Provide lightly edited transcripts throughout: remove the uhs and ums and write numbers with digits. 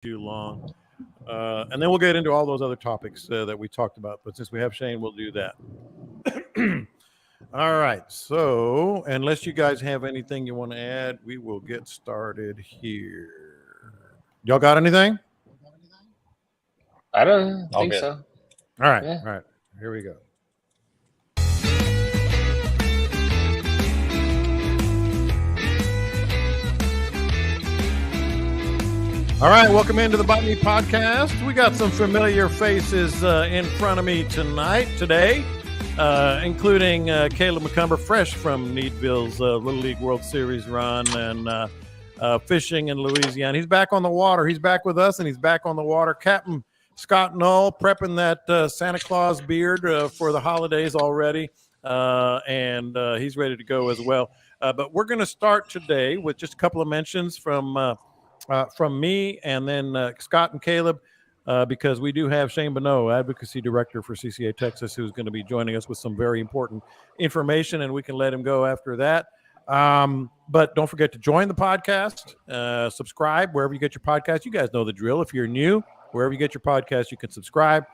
too long. And then we'll get into all those other topics that we talked about. But since we have Shane, we'll do that. All right. So, unless you guys have anything you want to add, we will get started here. Y'all got anything? I don't All think good. so. All right. Yeah. All right. Here we go. All right, welcome into the Bite Me podcast. We got some familiar faces in front of me today, including Caleb McCumber, fresh from Needville's Little League World Series run and fishing in Louisiana. He's back on the water. He's back with us, and he's back on the water. Captain Scott Null prepping that Santa Claus beard for the holidays already, and he's ready to go as well. But we're going to start today with just a couple of mentions from me and then Scott and Caleb, because we do have Shane Bonneau, Advocacy Director for CCA Texas, who's going to be joining us with some very important information, and we can let him go after that. But don't forget to join the podcast, subscribe wherever you get your podcast. You guys know the drill. If you're new, wherever you get your podcast, you can subscribe.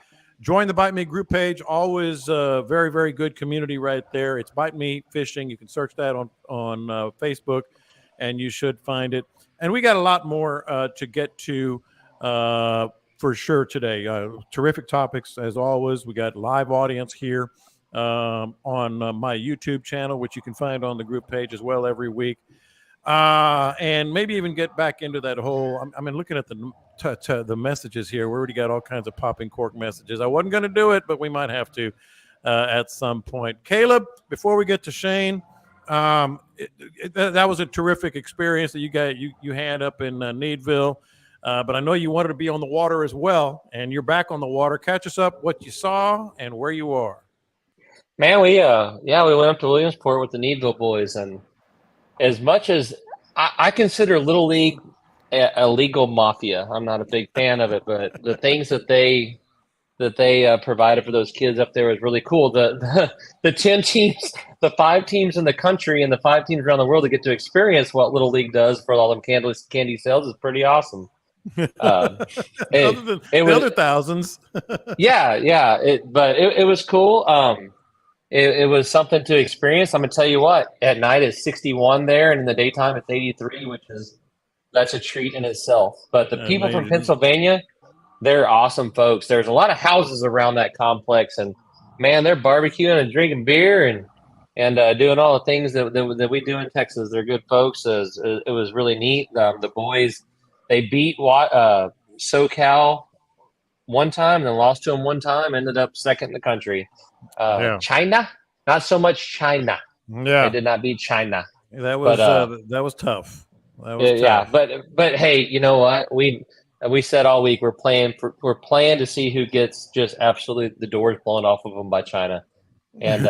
Join the Bite Me group page. Always very, very good community right there. It's Bite Me Fishing. You can search that on Facebook, and you should find it. And we got a lot more to get to for sure today. Terrific topics as always. We got live audience here on my YouTube channel, which you can find on the group page as well every week. And maybe even get back into that whole. I mean, looking at the messages here, we already got all kinds of popping cork messages. I wasn't going to do it, but we might have to at some point. Caleb, before we get to Shane. That was a terrific experience that you had up in Needville, but I know you wanted to be on the water as well, and you're back on the water. Catch us up what you saw and where you are. Man, we went up to Williamsport with the Needville boys, and as much as I consider Little League a legal mafia, I'm not a big fan of it, but the things that they provided for those kids up there was really cool. The 10 teams, the 5 teams in the country and the 5 teams around the world that get to experience what Little League does for all them candy sales is pretty awesome. Other than the other thousands. yeah. It was cool. It was something to experience. I'm gonna tell you what. At night it's 61 there, and in the daytime it's 83, that's a treat in itself. But the people from Pennsylvania, they're awesome folks. There's a lot of houses around that complex, and man, they're barbecuing and drinking beer and doing all the things that we do in Texas. They're good folks. It was really neat. The boys, they beat SoCal one time, then lost to them one time. Ended up second in the country. China, not so much China. Yeah, they did not beat China. That was tough. That was tough. But hey, you know what? We said all week we're playing to see who gets just absolutely the doors blown off of them by China. And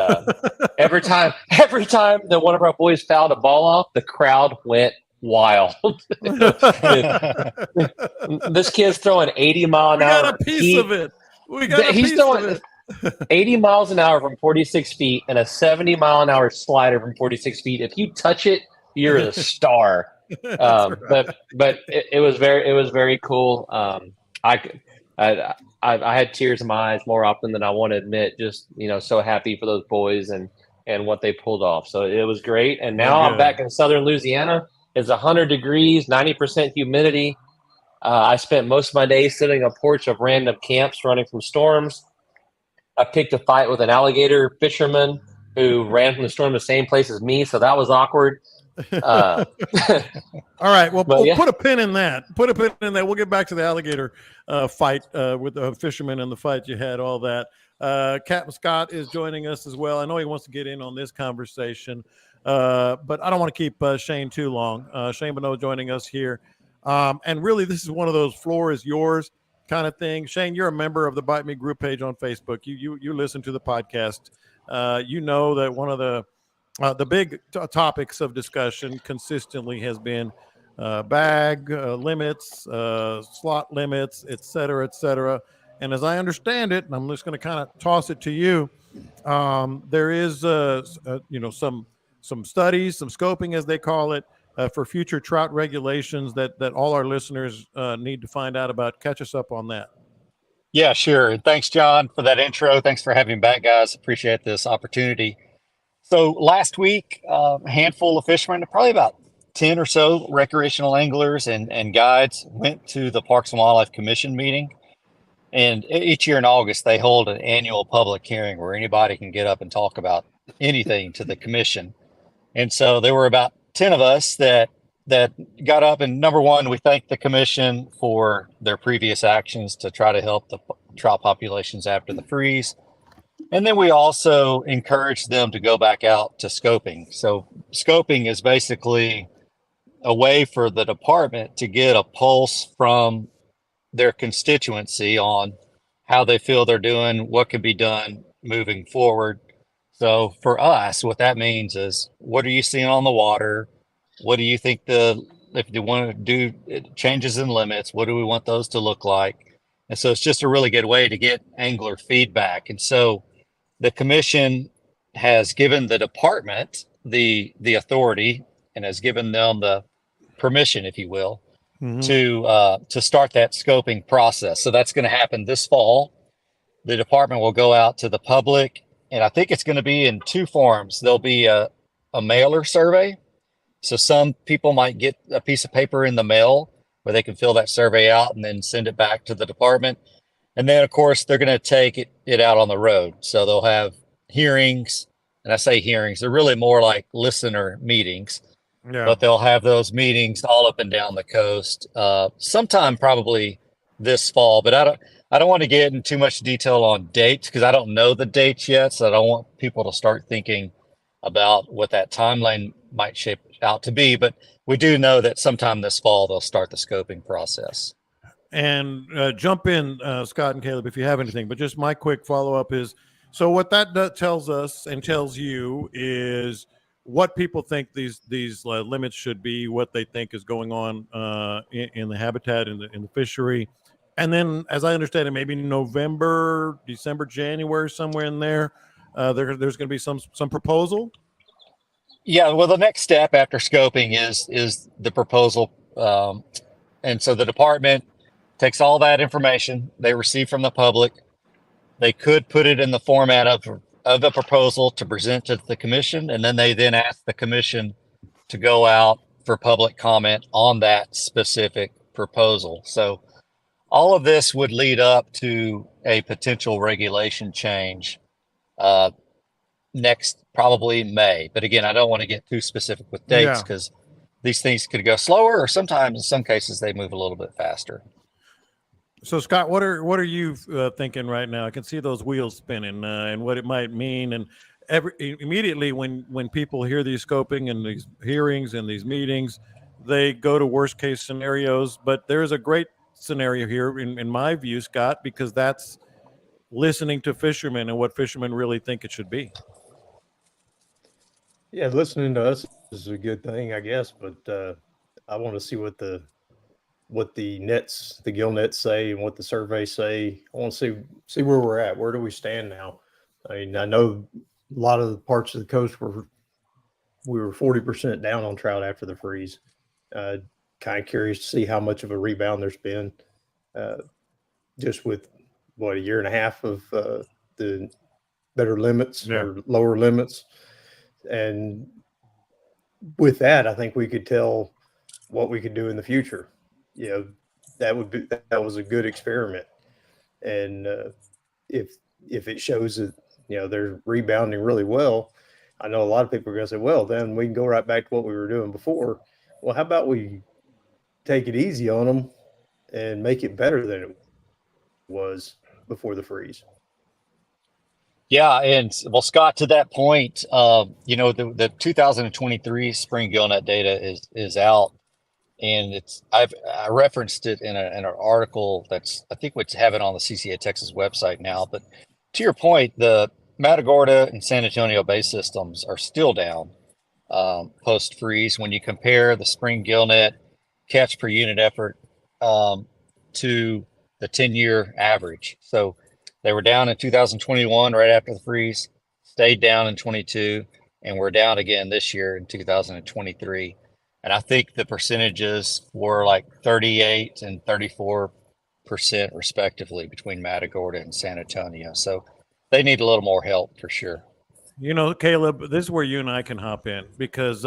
every time that one of our boys fouled a ball off, the crowd went wild. This kid's throwing 80 mile an hour. We got a piece of it. He's throwing 80 miles an hour from 46 feet and a 70 mile an hour slider from 46 feet. If you touch it, you're a star. Right. But it was very cool. I had tears in my eyes more often than I want to admit. Just so happy for those boys and what they pulled off. So it was great. And now I'm back in southern Louisiana. It's 100 degrees, 90% humidity. I spent most of my days sitting on a porch of random camps running from storms. I picked a fight with an alligator fisherman who ran from the storm the same place as me, so that was awkward. All right, well, put a pin in that. We'll get back to the alligator fight with the fisherman and the fight you had, all that. Capt Scott is joining us as well. I know he wants to get in on this conversation, but I don't want to keep Shane too long. Shane Bonneau joining us here. And really, this is one of those floor is yours kind of thing. Shane, you're a member of the Bite Me group page on Facebook. You listen to the podcast. You know that one of the big topics of discussion consistently has been bag limits, slot limits, et cetera, et cetera. And as I understand it, and I'm just going to kind of toss it to you, there is some studies, some scoping as they call it, for future trout regulations that all our listeners need to find out about? Catch us up on that. Yeah, sure. And thanks, John, for that intro. Thanks for having me back, guys. Appreciate this opportunity. So last week, a handful of fishermen, probably about 10 or so recreational anglers and guides, went to the Parks and Wildlife Commission meeting. And each year in August, they hold an annual public hearing where anybody can get up and talk about anything to the commission. And so there were about 10 of us that got up, and number one, we thanked the commission for their previous actions to try to help the trout populations after the freeze. And then we also encouraged them to go back out to scoping. So scoping is basically a way for the department to get a pulse from their constituency on how they feel they're doing, what can be done moving forward. So for us, what that means is, what are you seeing on the water? What do you think if you want to do changes in limits, what do we want those to look like? And so it's just a really good way to get angler feedback. And so the commission has given the department the authority and has given them the permission, if you will, to start that scoping process. So that's going to happen this fall. The department will go out to the public, and I think it's going to be in two forms. There'll be a mailer survey. So some people might get a piece of paper in the mail where they can fill that survey out and then send it back to the department. And then, of course, they're going to take it out on the road. So they'll have hearings, and I say hearings, they're really more like listener meetings. Yeah. But they'll have those meetings all up and down the coast, sometime probably this fall. But I don't want to get in too much detail on dates because I don't know the dates yet. So I don't want people to start thinking about what that timeline might shape out to be. But we do know that sometime this fall they'll start the scoping process. And jump in, Scott and Caleb, if you have anything. But just my quick follow-up is, so what that tells us and tells you is what people think these limits should be, what they think is going on in the habitat, in the fishery. And then, as I understand it, maybe November, December, January, somewhere in there, there's going to be some proposal. Yeah, well, the next step after scoping is the proposal. And so the department takes all that information they receive from the public. They could put it in the format of a proposal to present to the commission, and then they ask the commission to go out for public comment on that specific proposal. So all of this would lead up to a potential regulation change next, probably May. But again, I don't want to get too specific with dates because these things could go slower, or sometimes in some cases they move a little bit faster. So Scott, what are you thinking right now? I can see those wheels spinning and what it might mean. And immediately when people hear these scoping and these hearings and these meetings, they go to worst case scenarios. But there is a great scenario here in my view, Scott, because that's listening to fishermen and what fishermen really think it should be. Yeah, listening to us is a good thing, I guess, but I want to see what the nets, the gill nets say and what the surveys say. I want to see where we're at. Where do we stand now? I mean, I know a lot of the parts of the coast we were 40% down on trout after the freeze. Kind of curious to see how much of a rebound there's been just with a year and a half of the better limits or lower limits. And with that, I think we could tell what we could do in the future. You know, that was a good experiment. And if it shows that, you know, they're rebounding really well, I know a lot of people are going to say, well, then we can go right back to what we were doing before. Well, how about we take it easy on them and make it better than it was before the freeze? Yeah, and well, Scott, to that point, you know, the 2023 spring gillnet data is out, and I referenced it in an article I think we have it on the CCA Texas website now. But to your point, the Matagorda and San Antonio Bay systems are still down post freeze when you compare the spring gillnet catch per unit effort to the 10-year average. So they were down in 2021, right after the freeze, stayed down in 22, and we're down again this year in 2023. And I think the percentages were like 38 and 34% respectively between Matagorda and San Antonio. So they need a little more help for sure. You know, Caleb, this is where you and I can hop in because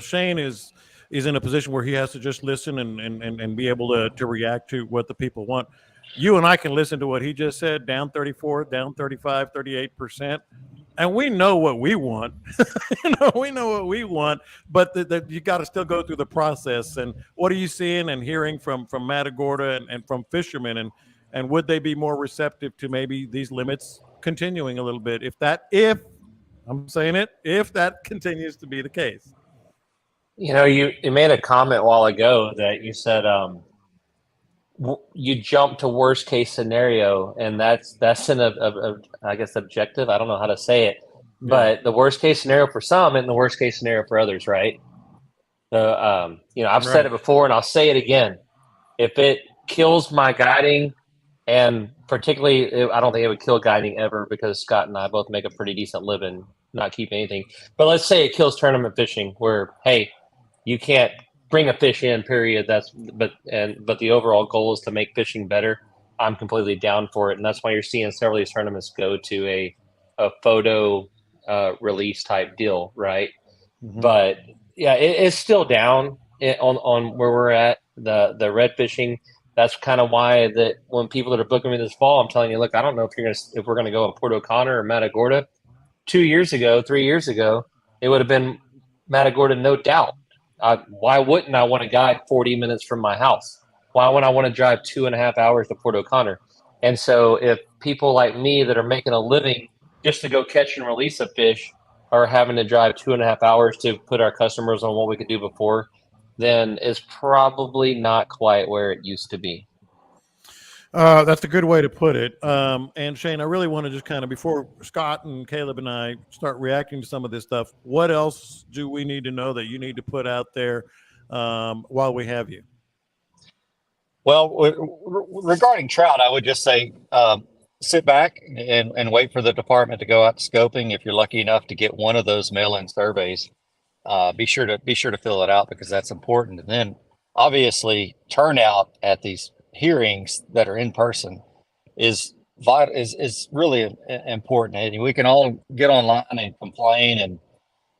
Shane is in a position where he has to just listen and be able to react to what the people want. You and I can listen to what he just said, down 34, down 35, 38%. And we know what we want. We know what we want, but you got to still go through the process. And what are you seeing and hearing from Matagorda and from fishermen? And would they be more receptive to maybe these limits continuing a little bit if I'm saying it, if that continues to be the case? You made a comment a while ago that you said you jump to worst case scenario, and that's I guess objective. I don't know how to say it, but the worst case scenario for some and the worst case scenario for others, right? So I've said it before and I'll say it again. If it kills my guiding, and particularly, I don't think it would kill guiding ever because Scott and I both make a pretty decent living not keeping anything. But let's say it kills tournament fishing where, hey, you can't bring a fish in, period. But the overall goal is to make fishing better. I'm completely down for it. And that's why you're seeing several of these tournaments go to a photo release type deal, right? Mm-hmm. But yeah, it's still down on where we're at, the red fishing. That's kind of why that when people that are booking me this fall, I'm telling you, look, I don't know if we're gonna go in Port O'Connor or Matagorda. 3 years ago, it would have been Matagorda, no doubt. Why wouldn't I want to guide 40 minutes from my house? Why would I want to drive 2.5 hours to Port O'Connor? And so if people like me that are making a living just to go catch and release a fish are having to drive 2.5 hours to put our customers on what we could do before, then it's probably not quite where it used to be. That's a good way to put it. And Shane, I really want to just kind of, before Scott and Caleb and I start reacting to some of this stuff, what else do we need to know that you need to put out there while we have you? Well, regarding trout, I would just say sit back and wait for the department to go out to scoping. If you're lucky enough to get one of those mail-in surveys, be sure to fill it out because that's important. And then obviously turnout at these hearings that are in person is really important. And we can all get online and complain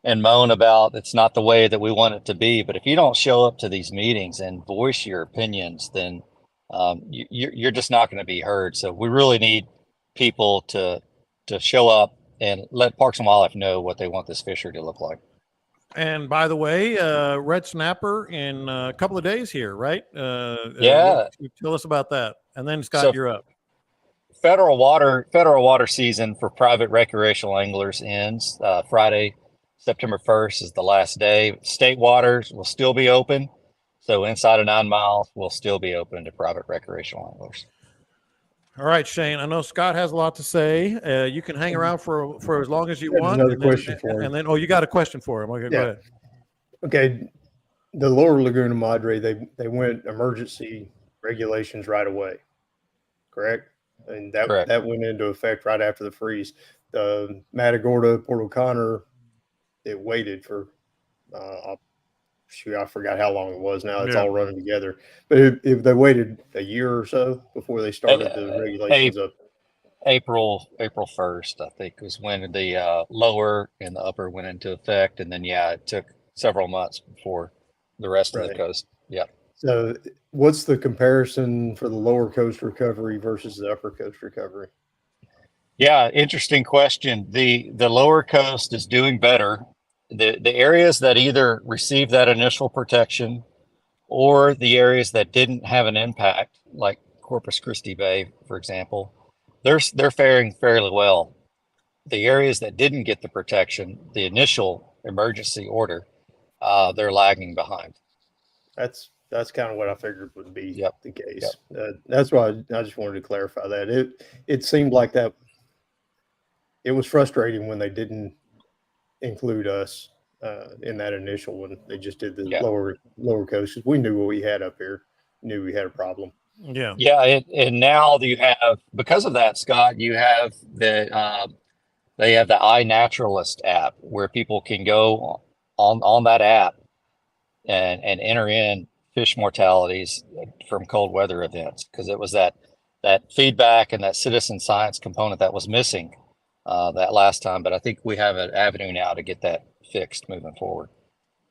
and moan about it's not the way that we want it to be. But if you don't show up to these meetings and voice your opinions, then you're just not going to be heard. So we really need people to show up and let Parks and Wildlife know what they want this fishery to look like. And by the way, red snapper in a couple of days here, right? Yeah. Tell us about that. And then Scott, you're up. Federal water season for private recreational anglers ends Friday, September 1st is the last day. State waters will still be open. So inside of 9 miles will still be open to private recreational anglers. All right, Shane, I know Scott has a lot to say. You can hang around for as long as you want. Another question for him. And then, you got a question for him. Okay, go ahead. Okay, the Lower Laguna Madre, they went emergency regulations right away, correct? And that went into effect right after the freeze. The Matagorda, Port O'Connor, it waited for I forgot how long it was now. It's all running together. But if they waited a year or so before they started the regulations up. April 1st, I think, was when the lower and the upper went into effect. And then, it took several months before the rest of the coast. Yeah. So what's the comparison for the lower coast recovery versus the upper coast recovery? Yeah, interesting question. The lower coast is doing better. The areas that either received that initial protection or the areas that didn't have an impact, like Corpus Christi Bay, for example, they're faring fairly well. The areas that didn't get the protection, the initial emergency order, they're lagging behind. That's kind of what I figured would be the case. Yep. That's why I just wanted to clarify that. It seemed like that. It was frustrating when they didn't include us in that initial one. They just did the lower coast. We knew what we had up here. Knew we had a problem. Yeah. And now you have, because of that, Scott, you have they have the iNaturalist app where people can go on that app and enter in fish mortalities from cold weather events, because it was that feedback and that citizen science component that was missing that last time. But I think we have an avenue now to get that fixed moving forward.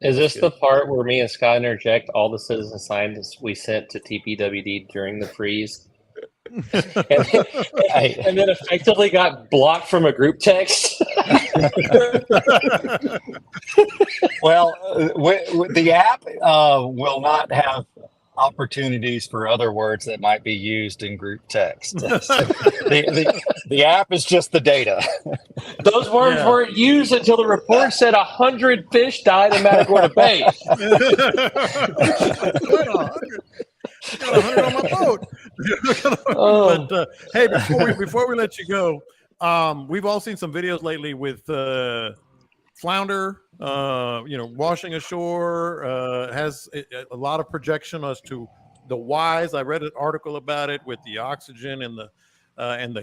Is That's this good. the part where me and Scott interject all the citizen scientists we sent to TPWD during the freeze? and, and then effectively got blocked from a group text? Well, the app will not have opportunities for other words that might be used in group text. The app is just the data. Those words weren't used until the report said 100 fish died in Matagorda Bay. Got 100 on my boat. But hey, before we let you go, we've all seen some videos lately with flounder, washing ashore. Has a lot of projection as to the whys. I read an article about it with the oxygen and the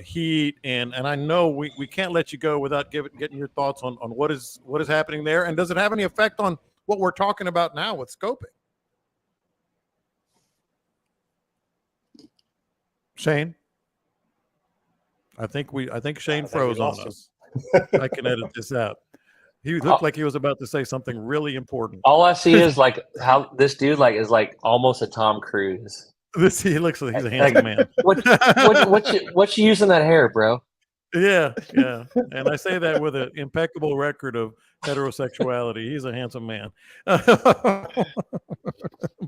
heat, and I know we can't let you go without getting your thoughts on what is happening there, and does it have any effect on what we're talking about now with scoping? Shane, I think Shane froze on us. I can edit this out. He looked like he was about to say something really important. All I see is like how this dude is almost a Tom Cruise. He looks like he's a handsome man. What you using that hair, bro? Yeah. And I say that with an impeccable record of heterosexuality. He's a handsome man.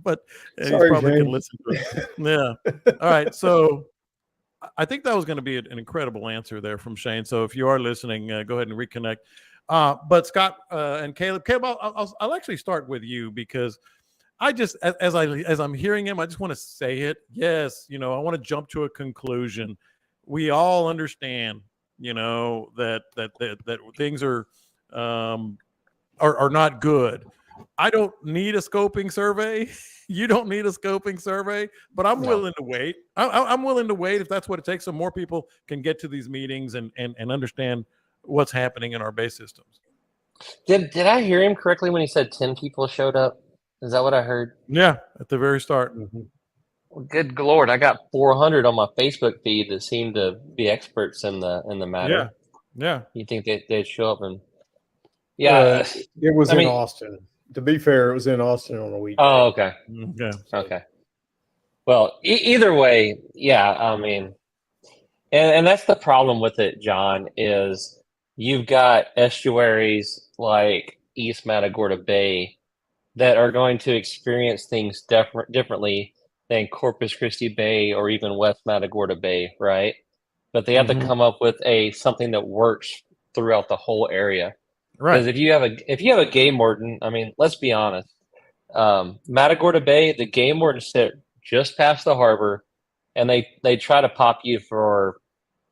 But he probably can listen to it. Yeah. All right. So I think that was going to be an incredible answer there from Shane. So if you are listening, go ahead and reconnect. But Scott and Caleb, I'll actually start with you, because I just, as I'm hearing him, I just want to say it. Yes, I want to jump to a conclusion. We all understand, that things are not good. I don't need a scoping survey. You don't need a scoping survey, but I'm willing to wait. I'm willing to wait if that's what it takes, so more people can get to these meetings and understand what's happening in our bay systems. Did I hear him correctly when he said 10 people showed up? Is that what I heard? Yeah, at the very start. Mm-hmm. Well, good Lord, I got 400 on my Facebook feed that seem to be experts in the matter. Yeah. You think they'd show up and? Yeah, it was in Austin. To be fair, it was in Austin on a weekday. Oh, okay. Yeah. Okay. Well, either way, yeah. I mean, and that's the problem with it, John, is you've got estuaries like East Matagorda Bay that are going to experience things differently than Corpus Christi Bay or even West Matagorda Bay, right? But they have to come up with something that works throughout the whole area. Right. Because if you have a game warden, I mean, let's be honest. Matagorda Bay, the game wardens sit just past the harbor, and they try to pop you for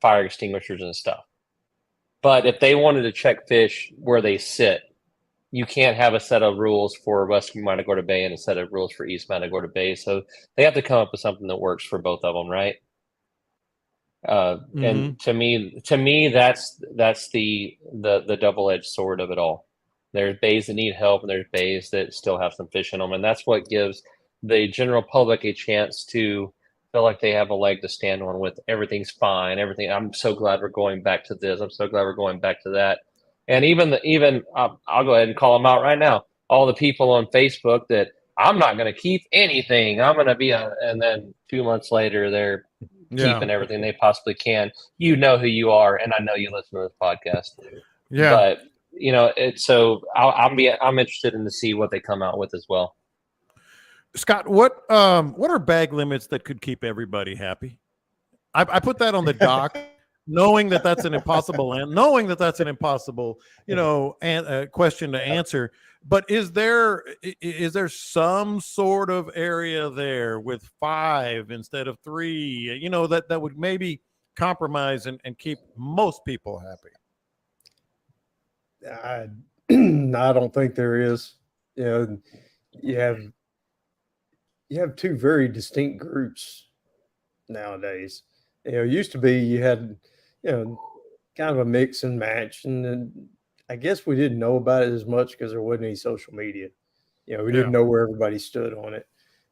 fire extinguishers and stuff. But if they wanted to check fish where they sit, you can't have a set of rules for West Matagorda Bay and a set of rules for East Matagorda Bay. So they have to come up with something that works for both of them, right? And to me, that's the double-edged sword of it all. There's bays that need help, and there's bays that still have some fish in them, and that's what gives the general public a chance to feel like they have a leg to stand on with everything's fine, everything. I'm so glad we're going back to this. I'm so glad we're going back to that. And even I'll go ahead and call them out right now. All the people on Facebook that I'm not going to keep anything. I'm going to be and then 2 months later they're keeping everything they possibly can. You know who you are, and I know you listen to this podcast. Yeah, but it's so I'm interested in to see what they come out with as well. Scott, what are bag limits that could keep everybody happy? I put that on the dock, knowing that that's an impossible question to answer. But is there some sort of area there with 5 instead of 3? That would maybe compromise and keep most people happy. I don't think there is. You have 2 very distinct groups nowadays. It used to be you had, kind of a mix and match, and then I guess we didn't know about it as much because there wasn't any social media. You know, we didn't know where everybody stood on it.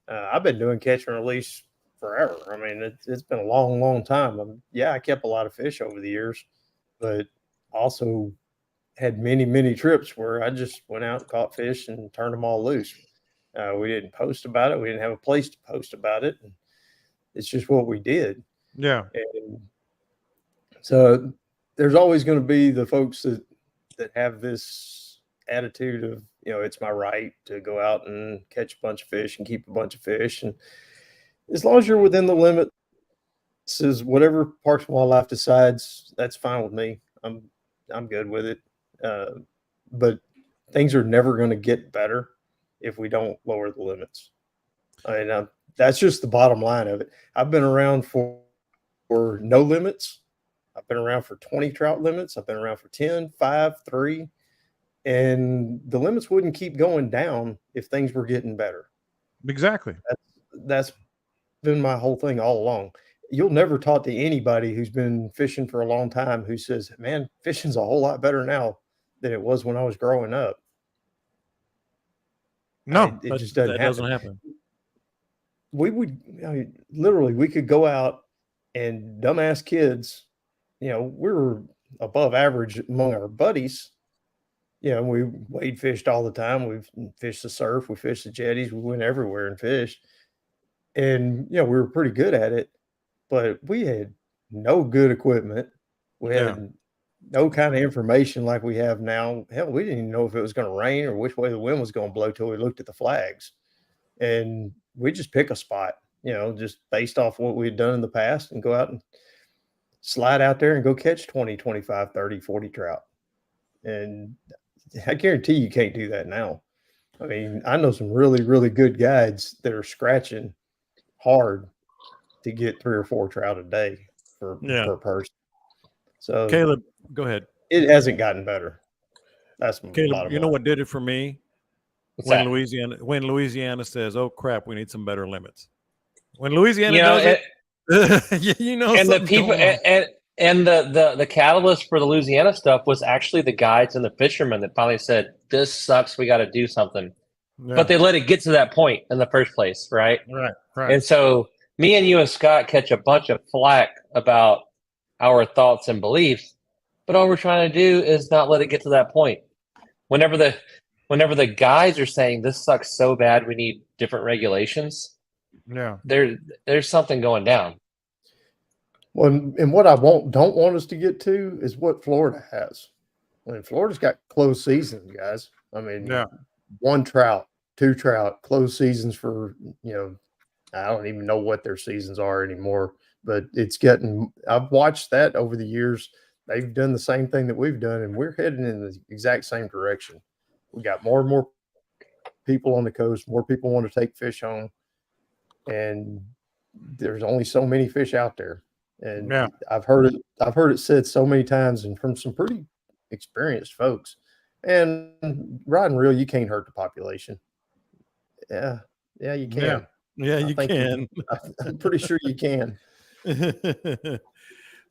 I've been doing catch and release forever. I mean, it's been a long, long time. I kept a lot of fish over the years, but also had many, many trips where I just went out, caught fish, and turned them all loose. We didn't post about it. We didn't have a place to post about it. And it's just what we did. Yeah. And so there's always going to be the folks that have this attitude of, you know, it's my right to go out and catch a bunch of fish and keep a bunch of fish. And as long as you're within the limits, is whatever Parks and Wildlife decides, that's fine with me. I'm good with it. But things are never going to get better if we don't lower the limits. I mean, that's just the bottom line of it. I've been around for no limits. I've been around for 20 trout limits. I've been around for 10, 5, 3. And the limits wouldn't keep going down if things were getting better. Exactly. That's been my whole thing all along. You'll never talk to anybody who's been fishing for a long time who says, man, fishing's a whole lot better now than it was when I was growing up. No, it just doesn't happen. We would literally, we could go out and dumbass kids, you know, we were above average among our buddies. You know, we wade fished all the time. We've fished the surf, we fished the jetties, we went everywhere and fished. And, you know, we were pretty good at it, but we had no good equipment. We had no kind of information like we have now. Hell, we didn't even know if it was going to rain or which way the wind was going to blow till we looked at the flags. And we just pick a spot, you know, just based off what we had done in the past, and go out and slide out there and go catch 20, 25, 30, 40 trout. And I guarantee you can't do that now. I mean, I know some really, really good guides that are scratching hard to get 3 or 4 trout a day per person. So Caleb, go ahead. It hasn't gotten better. That's Caleb. You know what did it for me? What's when that? Louisiana says, "Oh crap, we need some better limits." When Louisiana does it, you know, and the people and the catalyst for the Louisiana stuff was actually the guides and the fishermen that finally said, "This sucks. We got to do something." Yeah. But they let it get to that point in the first place, right? Right. And so me and you and Scott catch a bunch of flack about our thoughts and beliefs, but all we're trying to do is not let it get to that point. Whenever the guys are saying this sucks so bad, we need different regulations. Yeah, there's something going down. Well, and what I don't want us to get to is what Florida has. I mean, Florida's got closed seasons, guys. I mean, 1 trout, 2 trout, closed seasons for, you know, I don't even know what their seasons are anymore, but I've watched that over the years. They've done the same thing that we've done, and we're heading in the exact same direction. We got more and more people on the coast, more people want to take fish home, and there's only so many fish out there. And I've heard it said so many times, and from some pretty experienced folks. And rod and reel, you can't hurt the population. Yeah, you can. Yeah, you can. I'm pretty sure you can.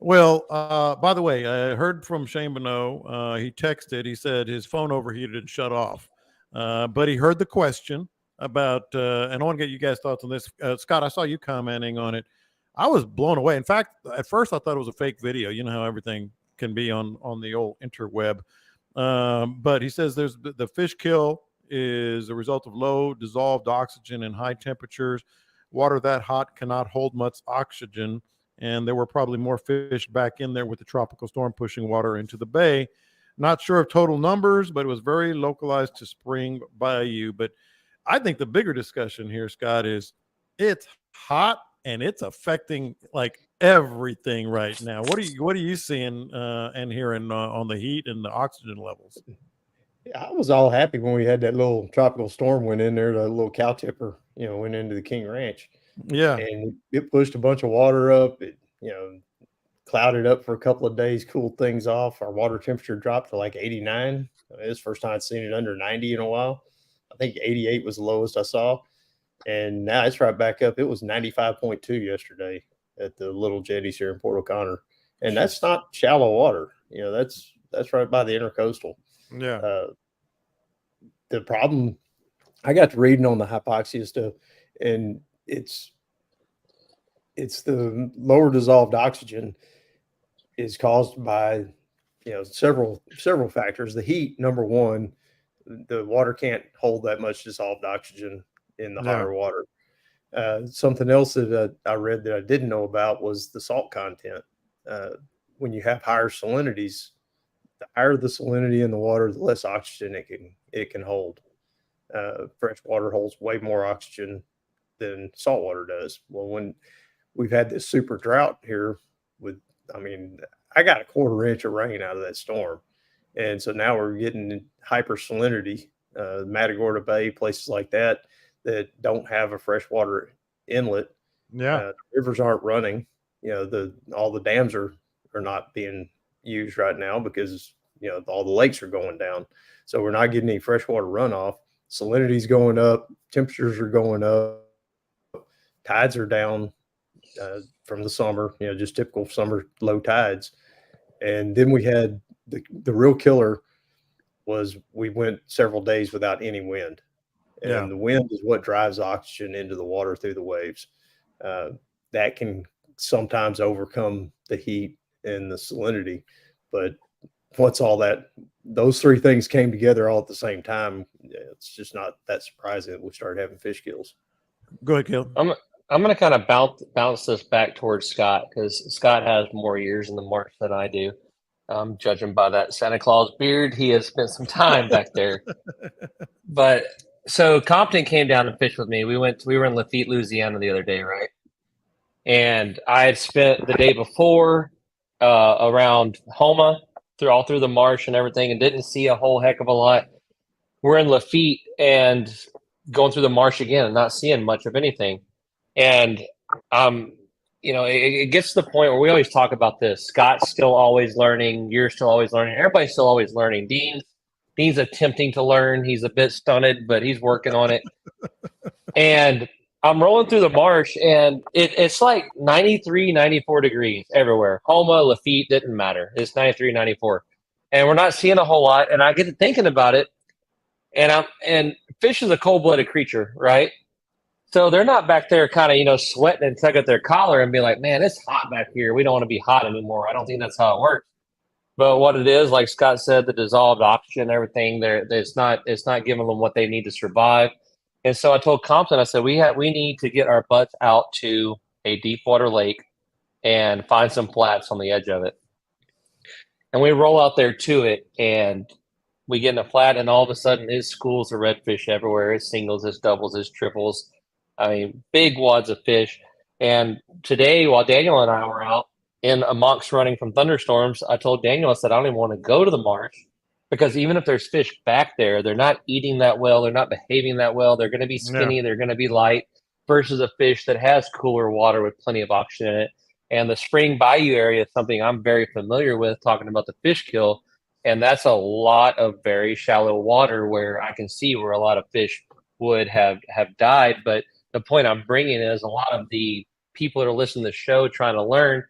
Well, by the way, I heard from Shane Bonneau. He texted. He said his phone overheated and shut off. But he heard the question about, and I want to get you guys' thoughts on this. Scott, I saw you commenting on it. I was blown away. In fact, at first I thought it was a fake video. You know how everything can be on the old interweb. But he says there's the fish kill is a result of low dissolved oxygen and high temperatures. Water that hot cannot hold much oxygen, and there were probably more fish back in there with the tropical storm pushing water into the bay. Not sure of total numbers, but it was very localized to Spring Bayou. But I think the bigger discussion here, Scott, is it's hot and it's affecting like everything right now. What are you seeing and hearing on the heat and the oxygen levels? I was all happy when we had that little tropical storm went in there, the little cow tipper, you know, went into the King Ranch. Yeah. And it pushed a bunch of water up. It, you know, clouded up for a couple of days, cooled things off. Our water temperature dropped to like 89. It's the first time I'd seen it under 90 in a while. I think 88 was the lowest I saw. And now it's right back up. It was 95.2 yesterday at the little jetties here in Port O'Connor. And that's not shallow water. You know, that's right by the intercoastal. Yeah. The problem I got to reading on the hypoxia stuff, and it's the lower dissolved oxygen is caused by, several factors. The heat, number one, the water can't hold that much dissolved oxygen in the higher water. Something else that I read that I didn't know about was the salt content. When you have higher salinities, the higher the salinity in the water, the less oxygen it can hold. Fresh water holds way more oxygen than salt water does. Well, when we've had this super drought here I got a quarter inch of rain out of that storm. And so now we're getting hyper salinity, Matagorda Bay, places like that don't have a freshwater inlet. Rivers aren't running. All the dams are not being used right now because, all the lakes are going down. So we're not getting any freshwater runoff. Salinity's going up. Temperatures are going up. Tides are down from the summer, just typical summer low tides. And then we had the real killer was we went several days without any wind. And the wind is what drives oxygen into the water through the waves. That can sometimes overcome the heat and the salinity. But once all those three things came together all at the same time, it's just not that surprising that we started having fish kills. Go ahead, Caleb. I'm going to kind of bounce this back towards Scott, because Scott has more years in the marsh than I do. Judging by that Santa Claus beard, he has spent some time back there. But so Compton came down and fished with me. We were in Lafitte, Louisiana the other day, right? And I had spent the day before around Homa, all through the marsh and everything, and didn't see a whole heck of a lot. We're in Lafitte and going through the marsh again and not seeing much of anything. And it gets to the point where we always talk about this. Scott's still always learning. You're still always learning. Everybody's still always learning. Dean's attempting to learn. He's a bit stunted, but he's working on it. And I'm rolling through the marsh, and it's like 93, 94 degrees everywhere. Homa, Lafitte, didn't matter. It's 93, 94. And we're not seeing a whole lot. And I get to thinking about it, and fish is a cold-blooded creature, right? So they're not back there kind of, sweating and tugging at their collar and be like, man, it's hot back here. We don't want to be hot anymore. I don't think that's how it works. But what it is, like Scott said, the dissolved oxygen, everything, it's not giving them what they need to survive. And so I told Compton, I said, we need to get our butts out to a deep water lake and find some flats on the edge of it. And we roll out there to it, and we get in a flat, and all of a sudden it's schools of redfish everywhere. It's singles, it's doubles, it's triples. Big wads of fish. And today, while Daniel and I were out amongst running from thunderstorms, I told Daniel, I said, I don't even want to go to the marsh, because even if there's fish back there, they're not eating that well. They're not behaving that well. They're going to be skinny. They're going to be light, versus a fish that has cooler water with plenty of oxygen in it. And the Spring Bayou area is something I'm very familiar with, talking about the fish kill. And that's a lot of very shallow water where I can see where a lot of fish would have died. But the point I'm bringing is a lot of the people that are listening to the show trying to learn,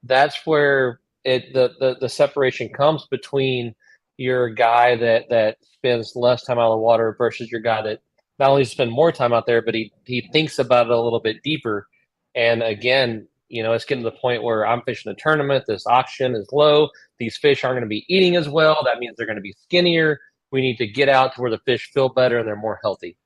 that's where the separation comes between your guy that spends less time out of the water versus your guy that not only spend more time out there, but he thinks about it a little bit deeper. And again, it's getting to the point where I'm fishing a tournament. This oxygen is low. These fish aren't going to be eating as well. That means they're going to be skinnier. We need to get out to where the fish feel better and they're more healthy.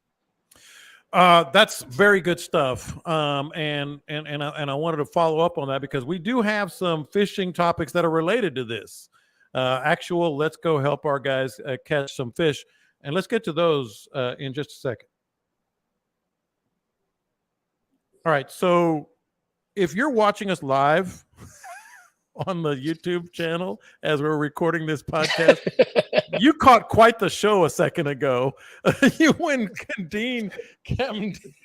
That's very good stuff. And I wanted to follow up on that, because we do have some fishing topics that are related to this. Let's go help our guys catch some fish. And let's get to those in just a second. All right. So if you're watching us live on the YouTube channel as we're recording this podcast, you caught quite the show a second ago. When Captain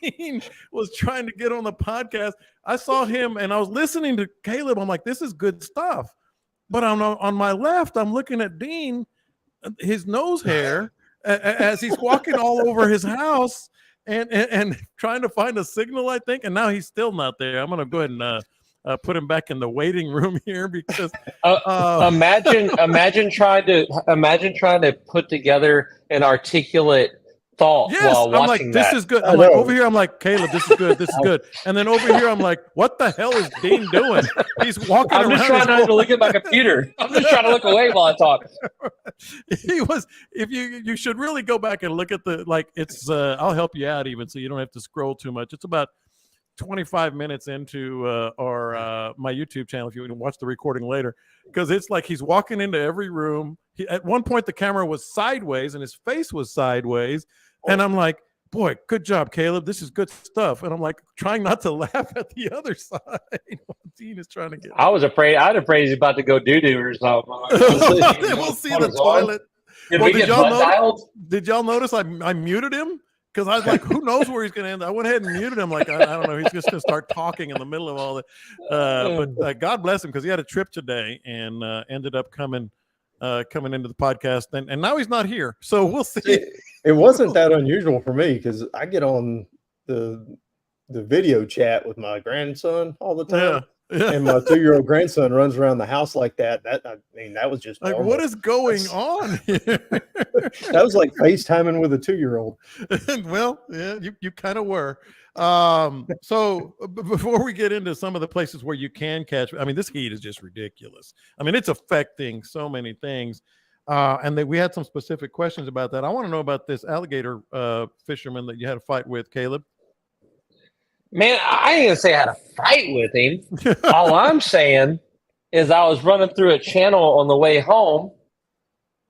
Dean was trying to get on the podcast, I saw him and I was listening to Caleb. I'm like, this is good stuff. But on my left, I'm looking at Dean, his nose hair, as he's walking all over his house and trying to find a signal, I think. And now he's still not there. I'm going to go ahead and put him back in the waiting room here, because imagine trying to put together an articulate thought Yes, while I'm like, watching this that. is good. I'm like, over here, I'm like, Caleb, this is good. This is good. And then over here, I'm like, what the hell is Dean doing? He's walking around. I'm just trying not to look at my computer. I'm just trying to look away while I talk. He was, if you should really go back and look at the, like, it's, I'll help you out even so you don't have to scroll too much. It's about 25 minutes into our my YouTube channel if you want to watch the recording later, because it's like he's walking into every room. At one point, the camera was sideways and his face was sideways. And I'm like, boy, good job, Caleb. This is good stuff. And I'm like, trying not to laugh at the other side. Dean is trying to get. I'd have afraid he's about to go doo-doo or something. We'll see the toilet. Did y'all notice I muted him? Because I was like, who knows where he's going to end? I went ahead and muted him. Like, I don't know. He's just going to start talking in the middle of all that. But God bless him because he had a trip today and ended up coming into the podcast. And now he's not here. So we'll see. It wasn't that unusual for me because I get on the video chat with my grandson all the time. Yeah. And my 2-year-old grandson runs around the house like that. That was just like, normal. What is going on here? That was like FaceTiming with a 2-year-old. Well, yeah, you kind of were. So before we get into some of the places where you can catch, I mean, this heat is just ridiculous. I mean, it's affecting so many things. And we had some specific questions about that. I want to know about this alligator fisherman that you had a fight with, Caleb. Man, I ain't gonna say I had a fight with him. All I'm saying is I was running through a channel on the way home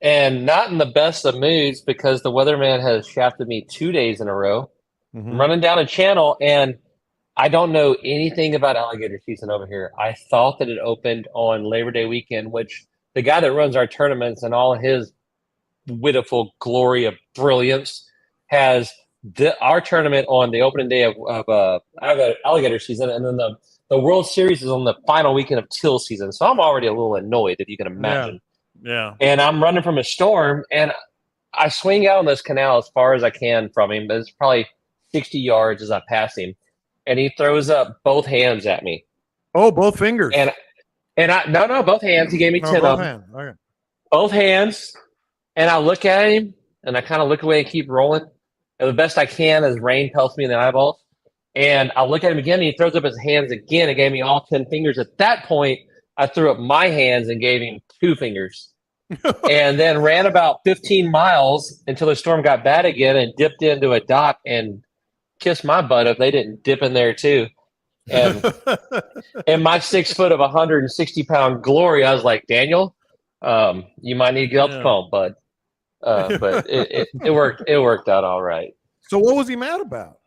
and not in the best of moods because the weatherman has shafted me 2 days in a row. I'm running down a channel and I don't know anything about alligator season over here. I thought that it opened on Labor Day weekend, which the guy that runs our tournaments and all his wonderful glory of brilliance has our tournament on the opening day of alligator season, and then the World Series is on the final weekend of teal season. So I'm already a little annoyed, if you can imagine. Yeah. And I'm running from a storm, and I swing out on this canal as far as I can from him, but it's probably 60 yards as I pass him, and he throws up both hands at me. Oh, both fingers. And no, both hands. He gave me 10 of them. Okay. Both hands. And I look at him, and I kind of look away and keep rolling. And the best I can as rain pelts me in the eyeballs. And I look at him again, and he throws up his hands again and gave me all 10 fingers. At that point, I threw up my hands and gave him 2 fingers. And then ran about 15 miles until the storm got bad again and dipped into a dock and kissed my butt if they didn't dip in there too. And in my 6 foot of 160-pound glory, I was like, Daniel, you might need to get off the phone, bud. But it worked. It worked out all right. So what was he mad about?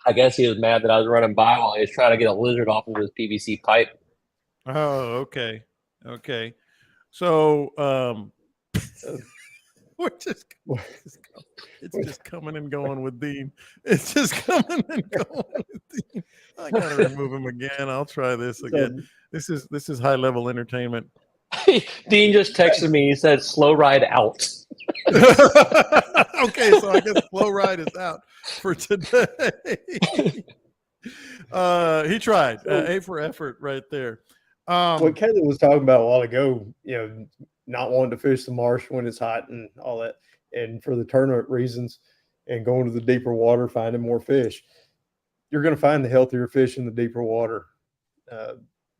I guess he was mad that I was running by while he was trying to get a lizard off of his PVC pipe. Oh, okay. So it's just coming and going with Dean. It's just coming and going with Dean. I gotta remove him again. I'll try this again. This is high level entertainment. Dean just texted me. He said, "Slow ride out." Okay, so I guess slow ride is out for today. He tried. A for effort right there. What Caleb was talking about a while ago, not wanting to fish the marsh when it's hot and all that, and for the tournament reasons, and going to the deeper water, finding more fish. You're going to find the healthier fish in the deeper water.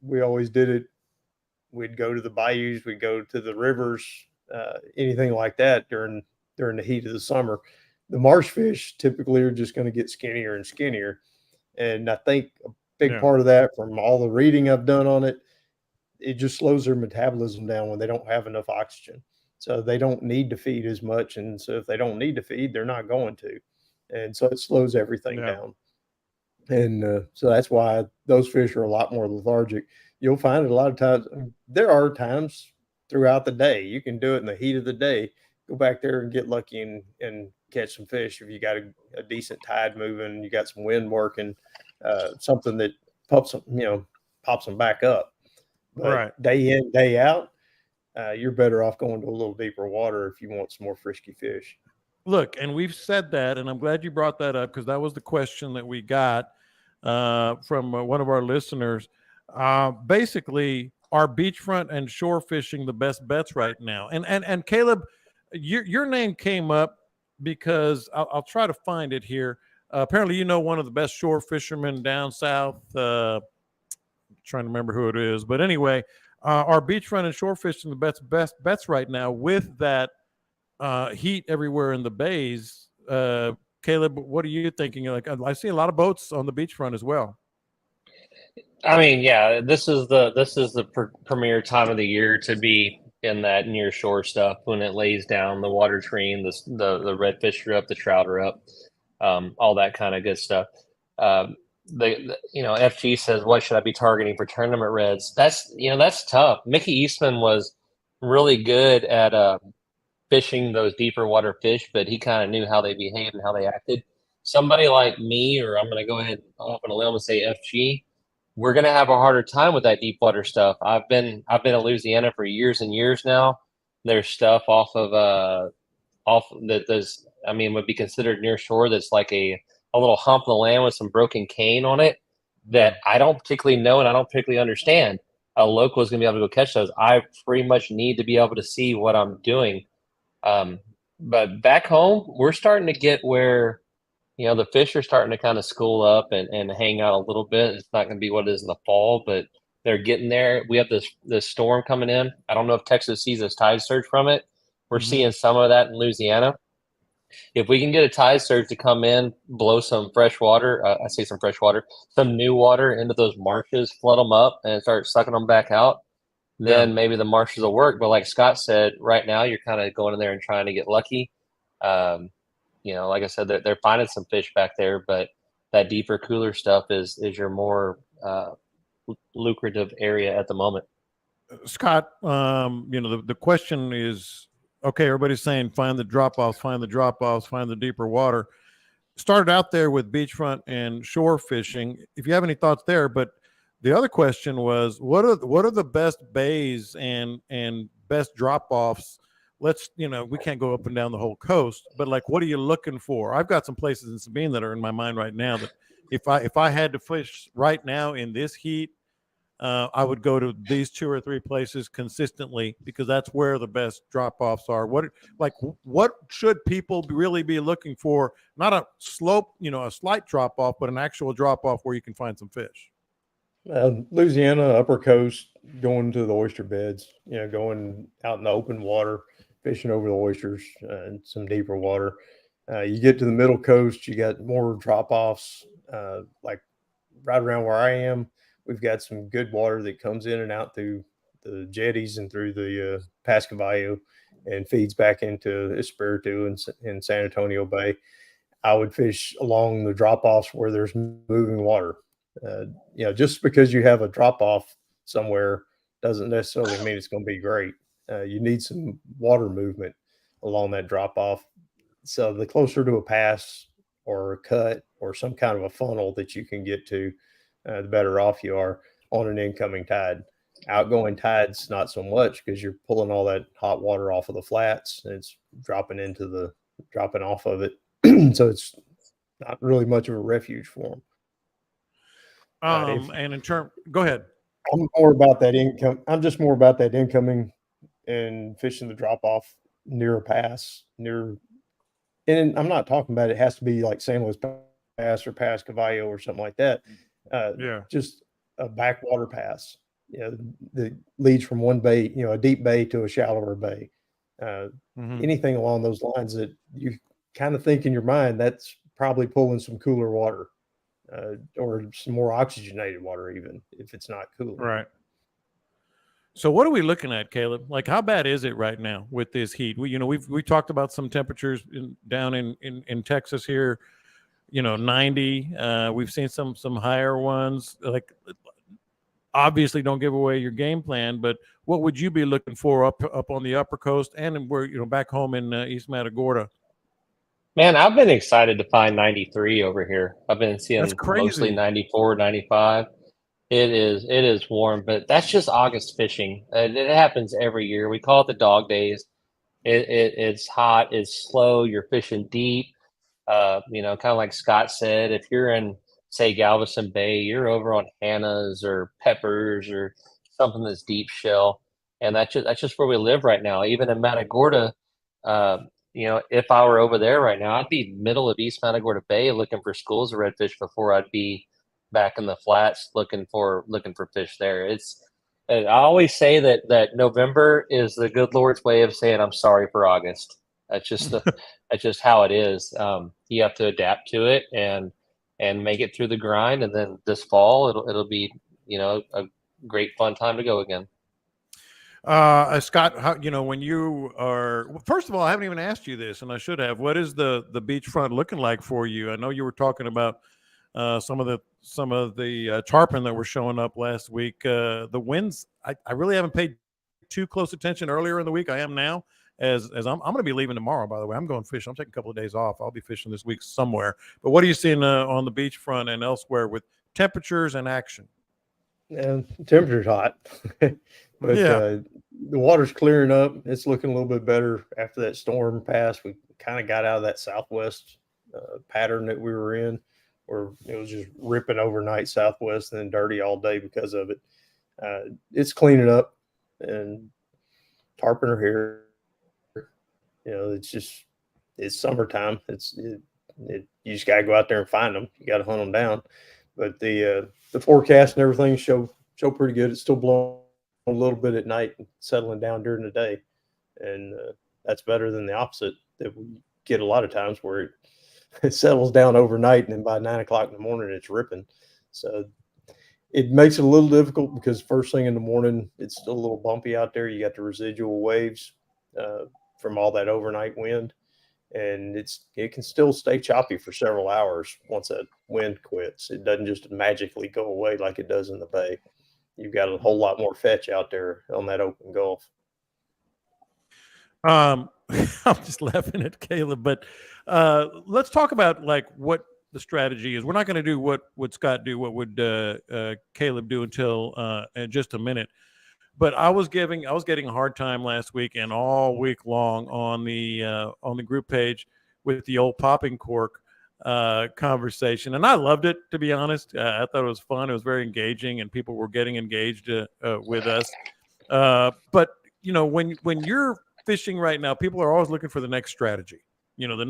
We always did it. We'd go to the bayous, we'd go to the rivers, anything like that during the heat of the summer. The marsh fish typically are just going to get skinnier and skinnier. And I think a big part of that, from all the reading I've done on it, it just slows their metabolism down when they don't have enough oxygen. So they don't need to feed as much. And so if they don't need to feed, they're not going to. And so it slows everything down. And so that's why those fish are a lot more lethargic. You'll find it a lot of times. There are times throughout the day you can do it in the heat of the day. Go back there and get lucky and catch some fish if you got a decent tide moving, you got some wind working, something that pops them back up. But right, day in, day out, you're better off going to a little deeper water if you want some more frisky fish. Look, and we've said that, and I'm glad you brought that up because that was the question that we got from one of our listeners. Basically, are beachfront and shore fishing the best bets right now? And Caleb, your name came up because I'll try to find it here. Apparently, one of the best shore fishermen down south. Trying to remember who it is, but anyway, our beachfront and shore fishing the best bets right now with that heat everywhere in the bays. Caleb, what are you thinking? Like, I see a lot of boats on the beachfront as well. I mean, yeah, this is the premier time of the year to be in that near shore stuff when it lays down, the water's green, the redfish are up, the trout are up, all that kind of good stuff. FG says, what should I be targeting for tournament reds? That's tough. Mickey Eastman was really good at fishing those deeper water fish, but he kind of knew how they behaved and how they acted. Somebody like me, or I'm going to go ahead off on a limb and say FG, we're going to have a harder time with that deep water stuff. I've been in Louisiana for years and years now. There's stuff off that would be considered near shore. That's like a little hump of the land with some broken cane on it that I don't particularly know and I don't particularly understand. A local is going to be able to go catch those. I pretty much need to be able to see what I'm doing. But back home, we're starting to get where the fish are starting to kind of school up and hang out a little bit. It's not going to be what it is in the fall, but they're getting there. We have this storm coming in. I don't know if Texas sees this tide surge from it. We're seeing some of that in Louisiana. If we can get a tide surge to come in, blow some fresh water, some new water into those marshes, flood them up and start sucking them back out, then maybe the marshes will work. But like Scott said, right now you're kind of going in there and trying to get lucky. Like I said, they're finding some fish back there, but that deeper, cooler stuff is your more lucrative area at the moment. Scott, the question is, okay, everybody's saying find the drop-offs, find the deeper water. Started out there with beachfront and shore fishing. If you have any thoughts there, but the other question was, what are the best bays and best drop-offs? We can't go up and down the whole coast, but like, what are you looking for? I've got some places in Sabine that are in my mind right now that if I had to fish right now in this heat, I would go to these 2 or 3 places consistently because that's where the best drop-offs are. What should people really be looking for? Not a slope, a slight drop-off, but an actual drop-off where you can find some fish. Louisiana, upper coast, going to the oyster beds, going out in the open water, fishing over the oysters and some deeper water. You get to the middle coast, you got more drop-offs, like right around where I am. We've got some good water that comes in and out through the jetties and through the Pascavallo and feeds back into Espiritu and San Antonio Bay. I would fish along the drop-offs where there's moving water. Just because you have a drop-off somewhere doesn't necessarily mean it's going to be great. You need some water movement along that drop-off. So the closer to a pass or a cut or some kind of a funnel that you can get to, the better off you are on an incoming tide. Outgoing tides, not so much, because you're pulling all that hot water off of the flats and it's dropping off of it. So it's not really much of a refuge for them. Go ahead. I'm more about that income. I'm just more about that incoming and fishing the drop off near a pass, and I'm not talking about it has to be like San Luis Pass or Pascavallo or something like that. Just a backwater pass, that leads from one bay, a deep bay to a shallower bay. Anything along those lines that you kind of think in your mind, that's probably pulling some cooler water, or some more oxygenated water, even if it's not cooler. Right. So what are we looking at, Caleb? Like, how bad is it right now with this heat? We talked about some temperatures down in Texas here, 90. We've seen some higher ones. Like, obviously, don't give away your game plan, but what would you be looking for up on the upper coast and where back home in East Matagorda? Man, I've been excited to find 93 over here. I've been seeing mostly 94, 95. It is warm, but that's just August fishing. It happens every year. We call it the dog days. It's hot. It's slow. You're fishing deep. Kind of like Scott said, if you're in, say, Galveston Bay, you're over on Hannah's or Peppers or something that's deep shell, and that's just where we live right now. Even in Matagorda, if I were over there right now, I'd be middle of East Matagorda Bay looking for schools of redfish before I'd be back in the flats looking for fish there. I always say that November is the good Lord's way of saying I'm sorry for August. That's just that's just how it is. You have to adapt to it and make it through the grind, and then this fall it'll be a great fun time to go again. Scott, when you are, first of all, I haven't even asked you this, and I should have. What is the beachfront looking like for you? I know you were talking about some of the tarpon that were showing up last week. The winds, I really haven't paid too close attention earlier in the week. I am now, as I'm going to be leaving tomorrow. By the way, I'm going fishing. I'm taking a couple of days off. I'll be fishing this week somewhere. But what are you seeing on the beachfront and elsewhere with temperatures and action? And temperature's hot, but the water's clearing up. It's looking a little bit better after that storm passed. We kind of got out of that southwest pattern that we were in, where it was just ripping overnight southwest and then dirty all day because of it. It's cleaning up, and tarpon are here. It's summertime. You just got to go out there and find them. You got to hunt them down. But the forecast and everything show pretty good. It's still blowing a little bit at night and settling down during the day, and that's better than the opposite that we get a lot of times, where it settles down overnight and then by 9 o'clock in the morning it's ripping. So it makes it a little difficult because first thing in the morning it's still a little bumpy out there. You got the residual waves from all that overnight wind. And it can still stay choppy for several hours once that wind quits. It doesn't just magically go away like it does in the bay. You've got a whole lot more fetch out there on that open Gulf. I'm just laughing at Caleb, but let's talk about like what the strategy is. We're not going to do what would Scott do, what would Caleb do until in just a minute. But I was getting a hard time last week and all week long on the group page with the old popping cork conversation, and I loved it, to be honest. I thought it was fun. It was very engaging, and people were getting engaged with us. But when you're fishing right now, people are always looking for the next strategy. The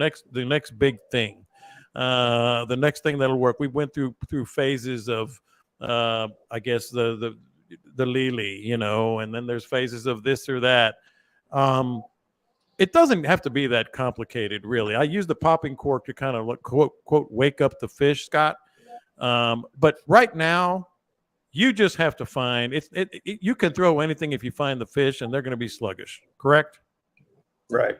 next big thing, the next thing that'll work. We went through phases of, I guess the lily, and then there's phases of this or that. It doesn't have to be that complicated, really. I use the popping cork to kind of quote wake up the fish, Scott. But right now, you just have to find it. You can throw anything if you find the fish, and they're going to be sluggish. Correct? Right.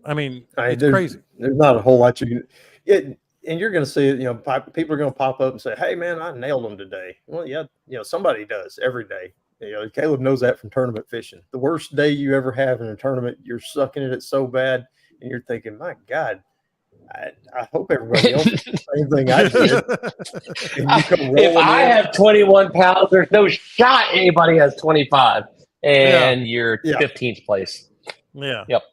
I mean, it's crazy. There's not a whole lot you can. And you're going to see it, people are going to pop up and say, "Hey, man, I nailed them today." Well, yeah, somebody does every day. Caleb knows that from tournament fishing. The worst day you ever have in a tournament, you're sucking at it so bad, and you're thinking, "My God, I hope everybody else does the same thing I did." If I have 21 pounds, there's no shot anybody has 25, and you're 15th place. Yeah. Yep.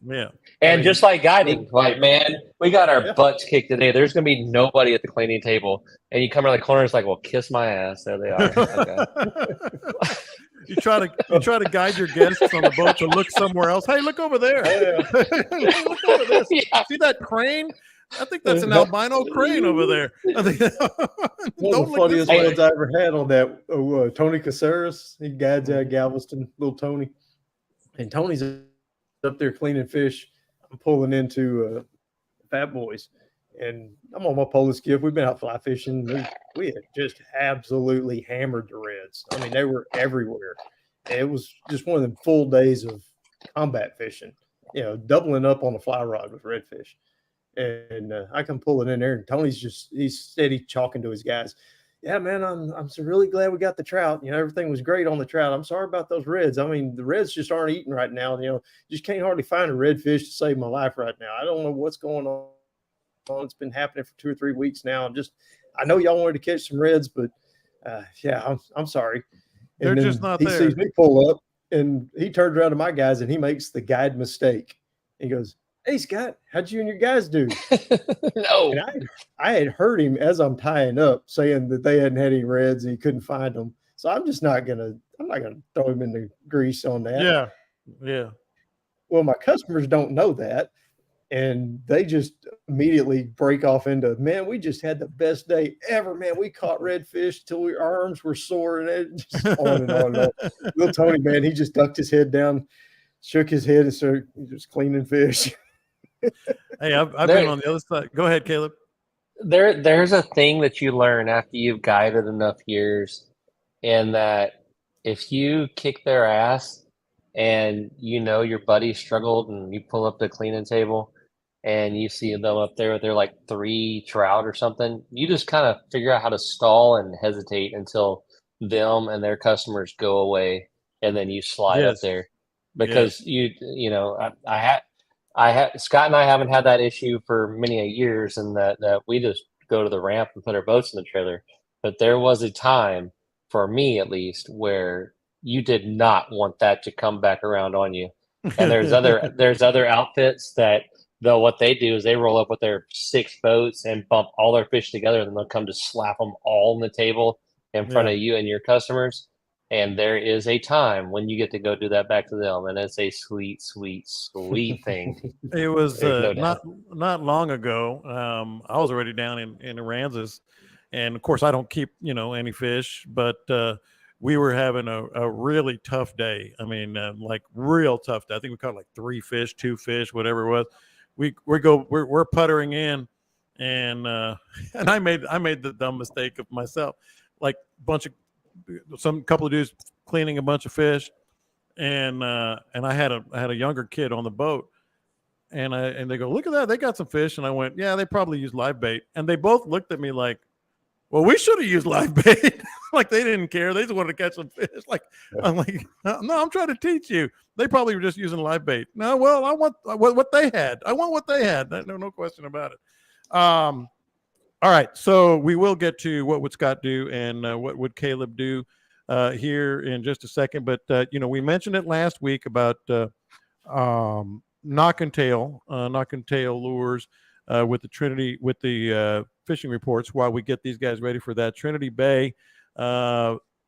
Yeah. And just like guiding, man, we got our butts kicked today. There's going to be nobody at the cleaning table. And you come around the corner, it's like, well, kiss my ass. There they are. Okay. You try to guide your guests on the boat to look somewhere else. Hey, look over there. Look over there. See that crane? I think that's an albino crane over there. One of the funniest ones I ever had on that, Tony Caceres. He guides out Galveston, little Tony. And Tony's up there cleaning fish. I'm pulling into Fat Boys, and I'm on my polar skiff. We've been out fly fishing. We had just absolutely hammered the reds. I mean, they were everywhere. And it was just one of them full days of combat fishing, doubling up on the fly rod with redfish. And I come pulling in there, and he's steady talking to his guys. Yeah, man, I'm so really glad we got the trout. Everything was great on the trout. I'm sorry about those reds. I mean, the reds just aren't eating right now. Just can't hardly find a redfish to save my life right now. I don't know what's going on. It's been happening for 2 or 3 weeks now. I know y'all wanted to catch some reds, but I'm sorry. And they're just not there. He sees me pull up, and he turns around to my guys, and he makes the guide mistake. He goes, "Hey, Scott, how'd you and your guys do?" No. And I had heard him as I'm tying up saying that they hadn't had any reds and he couldn't find them. So I'm not gonna throw him in the grease on that. Yeah. Well, my customers don't know that. And they just immediately break off into, man, we just had the best day ever, man. We caught redfish till our arms were sore, and it just on and on and on. Little Tony, man, he just ducked his head down, shook his head, and started just cleaning fish. Hey, I've been on the other side. Go ahead, Caleb. There's a thing that you learn after you've guided enough years, and that if you kick their ass and your buddy struggled and you pull up the cleaning table and you see them up there with their like 3 trout or something, you just kind of figure out how to stall and hesitate until them and their customers go away, and then you slide up there because I had Scott and I haven't had that issue for many a years, and that we just go to the ramp and put our boats in the trailer. But there was a time, for me at least, where you did not want that to come back around on you. And there's other outfits that what they do is they roll up with their 6 boats and bump all their fish together, and then they'll come to slap them all on the table in front of you and your customers. And there is a time when you get to go do that back to them, and it's a sweet, sweet, sweet thing. It was not long ago. I was already down in Aransas, and of course I don't keep any fish, but we were having a really tough day. I mean, like real tough day. I think we caught like 3 fish, 2 fish, whatever it was. We're puttering in, and I made the dumb mistake of myself, like couple of dudes cleaning a bunch of fish, and I had a younger kid on the boat, and they go, look at that, they got some fish, and I went, yeah, they probably used live bait, and they both looked at me like, well, we should have used live bait. Like they didn't care, they just wanted to catch some fish. Like I'm like, no, I'm trying to teach you. They probably were just using live bait. No, well, I want what they had. I want what they had. No question about it. All right, so we will get to what would Scott do and what would Caleb do here in just a second. But we mentioned it last week about knock and tail lures with the Trinity, with the fishing reports, while we get these guys ready for that Trinity Bay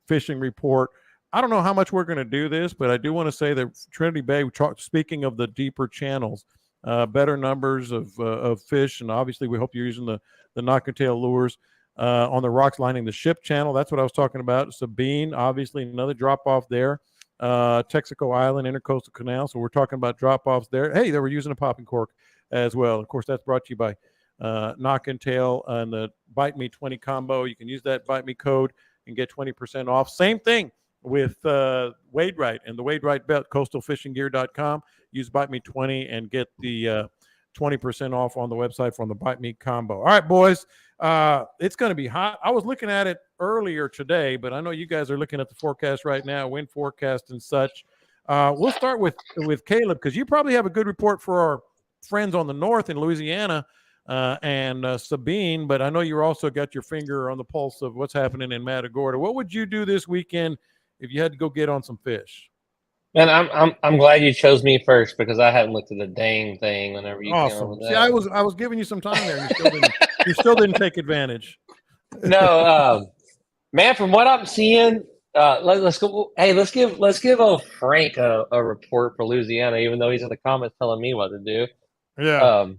fishing report. I don't know how much we're going to do this, but I do want to say that Trinity Bay, speaking of the deeper channels, better numbers of fish, and obviously we hope you're using the knock and tail lures on the rocks lining the ship channel. That's what I was talking about. Sabine, obviously another drop off there. Texaco Island, Intercoastal Canal. So we're talking about drop offs there. Hey, they were using a popping cork as well. Of course, that's brought to you by Knock and Tail and the Bite Me 20 combo. You can use that Bite Me code and get 20% off. Same thing with Wade Wright and the Wade Wright belt, coastalfishinggear.com. Use Bite Me 20 and get the 20% off on the website from the Bite Me combo. All right, boys, it's going to be hot. I was looking at it earlier today, but I know you guys are looking at the forecast right now, wind forecast and such. We'll start with Caleb, because you probably have a good report for our friends on the north in Louisiana and Sabine, but I know you also got your finger on the pulse of what's happening in Matagorda. What would you do this weekend if you had to go get on some fish? And I'm glad you chose me first, because I hadn't looked at the dang thing whenever you came over with that. See, I was giving you some time there. You still didn't take advantage. No, man. From what I'm seeing, let's go. Hey, let's give old Frank a report for Louisiana, even though he's in the comments telling me what to do. Yeah.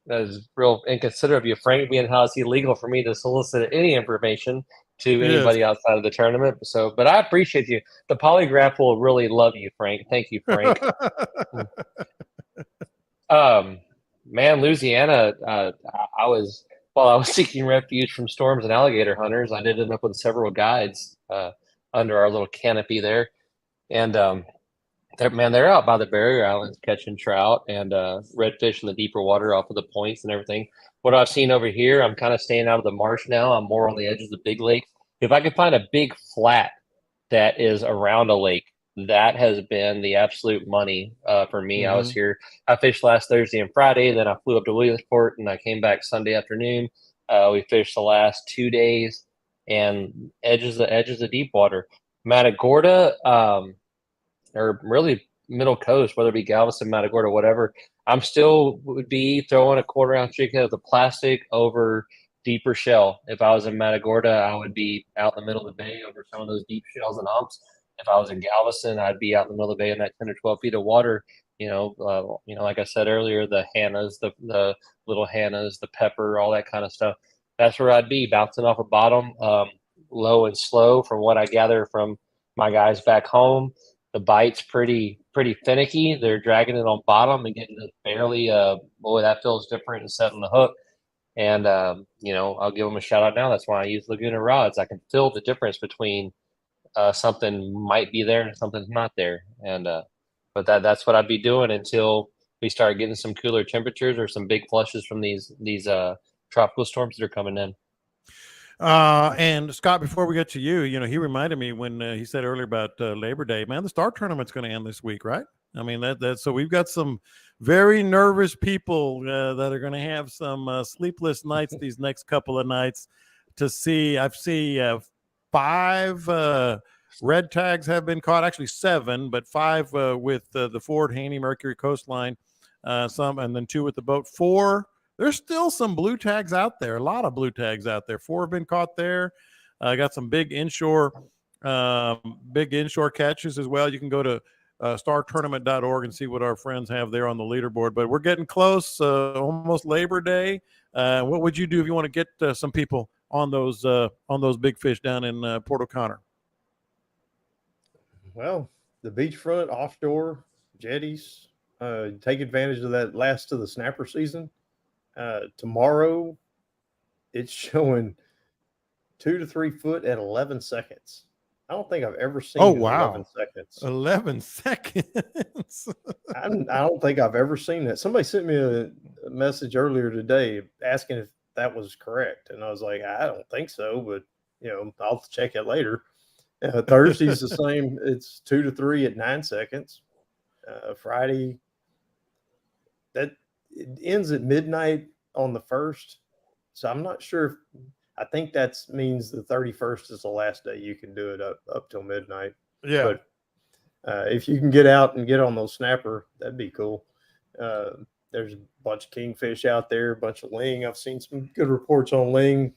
That is real inconsiderate of you, Frank, being how it's illegal for me to solicit any information to anybody outside of the tournament. So, but I appreciate you. The polygraph will really love you, Frank. Thank you, Frank. Man, Louisiana, while I was seeking refuge from storms and alligator hunters, I did end up with several guides under our little canopy there. And they're out by the barrier islands catching trout and redfish in the deeper water off of the points and everything. What I've seen over here, I'm kind of staying out of the marsh now. I'm more on the edges of the big lake. If I could find a big flat that is around a lake, that has been the absolute money for me. I was here. I fished last Thursday and Friday. Then I flew up to Williamsport and I came back Sunday afternoon. We fished the last 2 days and edges of deep water. Matagorda, or really Middle Coast, whether it be Galveston, Matagorda, whatever, I'm still would be throwing a quarter-ounce chicken of the plastic over deeper shell. If I was in Matagorda, I would be out in the middle of the bay over some of those deep shells and humps. If I was in Galveston, I'd be out in the middle of the bay in that 10 or 12 feet of water. Like I said earlier, the Hannahs, the little Hannahs, the pepper, all that kind of stuff. That's where I'd be, bouncing off a bottom, low and slow. From what I gather from my guys back home, the bite's pretty finicky. They're dragging it on bottom and getting it barely. Boy, that feels different and setting the hook. And I'll give them a shout out now. That's why I use Laguna rods. I can feel the difference between something might be there and something's not there. And but that's what I'd be doing until we start getting some cooler temperatures or some big flushes from these tropical storms that are coming in. And Scott, before we get to you, he reminded me when he said earlier about Labor Day, man, the Star Tournament's going to end this week, right? I mean, so we've got some very nervous people that are going to have some sleepless nights these next couple of nights to see. I've seen 5 red tags have been caught, actually 7, but 5 with the Ford Haney Mercury Coastline, some, and then 2 with the boat. 4. There's still some blue tags out there, a lot of blue tags out there. 4 have been caught there. I got some big inshore catches as well. You can go to startournament.org and see what our friends have there on the leaderboard. But we're getting close, almost Labor Day. What would you do if you want to get some people on those big fish down in Port O'Connor? Well, the beachfront, offshore, jetties, take advantage of that last of the snapper season. Tomorrow, it's showing 2 to 3 foot at 11 seconds. I don't think I've ever seen 11 seconds. 11 seconds. I don't think I've ever seen that. Somebody sent me a message earlier today asking if that was correct. And I was like, I don't think so, but I'll check it later. Thursday's the same. It's 2 to 3 at 9 seconds. Friday, that it ends at midnight on the 1st. So I'm not sure. I think that means the 31st is the last day you can do it up till midnight. Yeah. But if you can get out and get on those snapper, that'd be cool. There's a bunch of kingfish out there, a bunch of ling. I've seen some good reports on ling.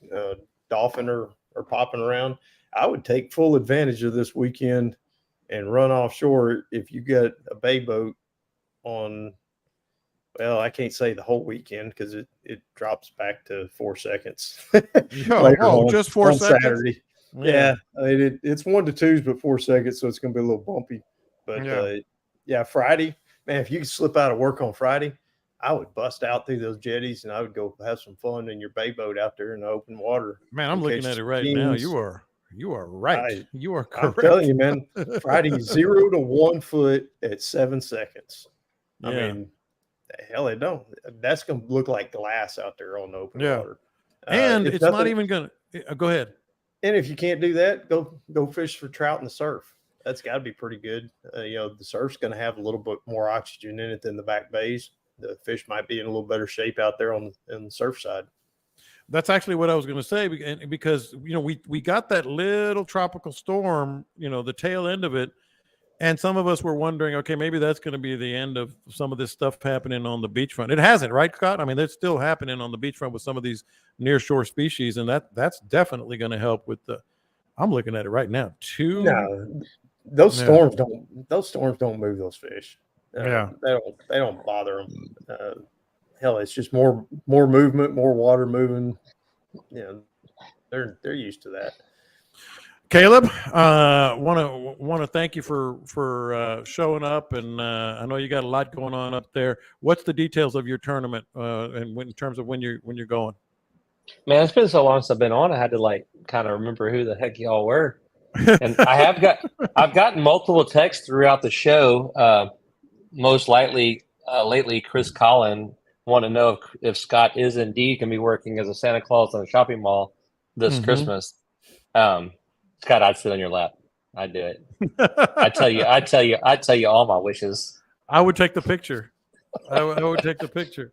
Dolphin are popping around. I would take full advantage of this weekend and run offshore if you get a bay boat on. Well, I can't say the whole weekend because it drops back to 4 seconds. Just 4 seconds. Saturday. Yeah, I mean, it's 1 to 2s, but 4 seconds, so it's going to be a little bumpy. But Friday, man, if you could slip out of work on Friday, I would bust out through those jetties and I would go have some fun in your bay boat out there in the open water. Man, I'm looking at it right now. You are right. You are correct. I'm telling you, man. Friday 0 to 1 foot at 7 seconds. I mean, hell, it don't. That's going to look like glass out there on the open water. And it's not even going to go ahead. And if you can't do that, go fish for trout in the surf. That's got to be pretty good. The surf's going to have a little bit more oxygen in it than the back bays. The fish might be in a little better shape out there on the surf side. That's actually what I was going to say, because we got that little tropical storm, the tail end of it, and some of us were wondering, okay, maybe that's going to be the end of some of this stuff happening on the beachfront. It hasn't, right, Scott? I mean, it's still happening on the beachfront with some of these nearshore species, and that's definitely going to help with the. I'm looking at it right now. Those storms don't move those fish. They don't bother them. Hell, it's just more movement, more water moving. They're used to that. Caleb, want to thank you for showing up, and I know you got a lot going on up there. What's the details of your tournament, and in terms of when you're going? Man, it's been so long since I've been on. I had to kind of remember who the heck y'all were. And I've gotten multiple texts throughout the show. Most lately, Chris Collin want to know if Scott is indeed going to be working as a Santa Claus in a shopping mall this Christmas. Scott, I'd sit on your lap. I'd do it. I'd tell you all my wishes. I would take the picture. I would take the picture.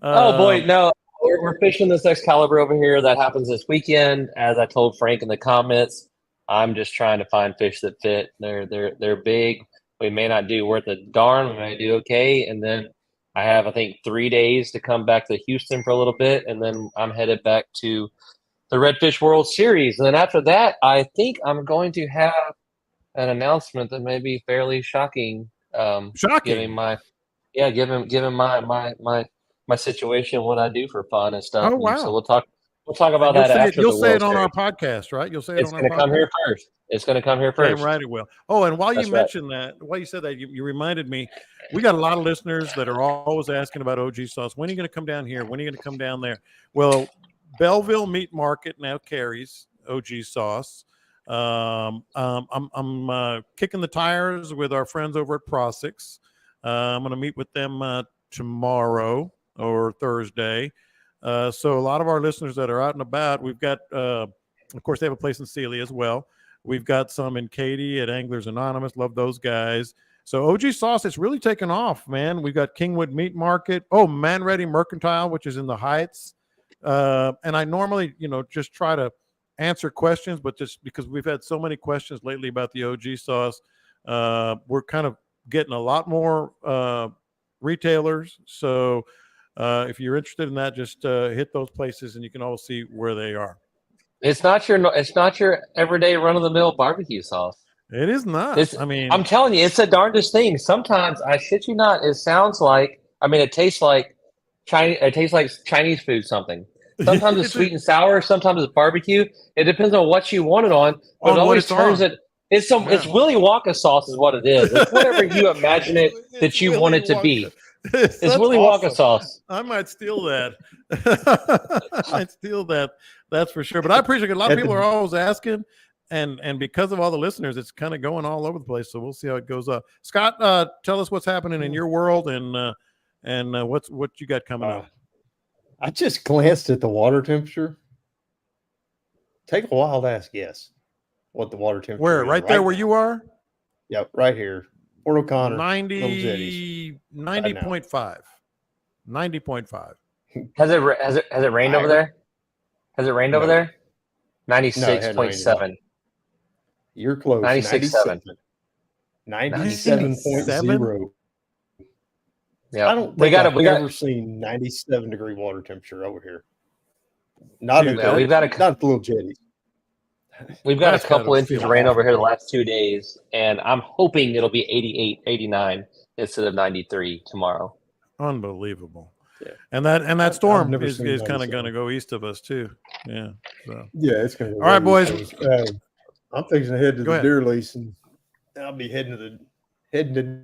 Oh boy, no. We're fishing this Excalibur over here. That happens this weekend. As I told Frank in the comments, I'm just trying to find fish that fit. They're big. We may not do worth a darn. We may do okay. And then I have, I think, 3 days to come back to Houston for a little bit. And then I'm headed back to the Redfish World Series. And then after that, I think I'm going to have an announcement that may be fairly shocking. Shocking. Given my situation, what I do for fun and stuff. Oh, And wow. so we'll talk about that after you'll the say World it on our Series. podcast, right? You'll say it It's on our podcast. It's going to come here first. It's going to come here first. Damn right it will. Oh, and while That's you mentioned that, while you said that, you reminded me, we got a lot of listeners that are always asking about OG sauce. When are you going to come down here? When are you going to come down there? Well, Belleville Meat Market now carries OG sauce. I'm kicking the tires with our friends over at Prosix. I'm going to meet with them tomorrow or Thursday. So a lot of our listeners that are out and about, we've got, of course, they have a place in Sealy as well. We've got some in Katy at Anglers Anonymous. Love those guys. So OG sauce, it's really taken off, man. We've got Kingwood Meat Market. Oh, Man Ready Mercantile, which is in the Heights. And I normally, just try to answer questions, but just because we've had so many questions lately about the OG sauce, we're kind of getting a lot more retailers. So if you're interested in that, just hit those places and you can all see where they are. It's not your everyday run of the mill barbecue sauce. It is not. I'm telling you, it's the darndest thing. Sometimes, I shit you not, it sounds like, it tastes like Chinese food something. Sometimes it's sweet and sour. Sometimes it's barbecue. It depends on what you want it on. But it always turns it. It's Willy Wonka sauce is what it is. It's whatever you imagine it that you want it to be. It's Willy Wonka sauce. I might steal that. I'd steal that. That's for sure. But I appreciate it. A lot of people are always asking, and because of all the listeners, it's kind of going all over the place. So we'll see how it goes up. Scott, tell us what's happening in your world and what you got coming up. I just glanced at the water temperature. Take a wild ass guess what the water temperature Where? is Right there where you are? Yep, right here. Fort O'Connor. 90.5. 90.5. Has it rained over there? Has it rained over there? 96.7. You're close. 96.7. 97.0. Yeah, I don't think I've ever seen 97 degree water temperature over here. Not we've got not the little jetties. We've got a couple inches of rain over here the last 2 days, and I'm hoping it'll be 88, 89 instead of 93 tomorrow. Unbelievable. Yeah. And that storm is kind of going to go east of us too. Yeah. So. Yeah, it's going to go. All right, boys. I'm fixing to head to the deer lease, and I'll be heading to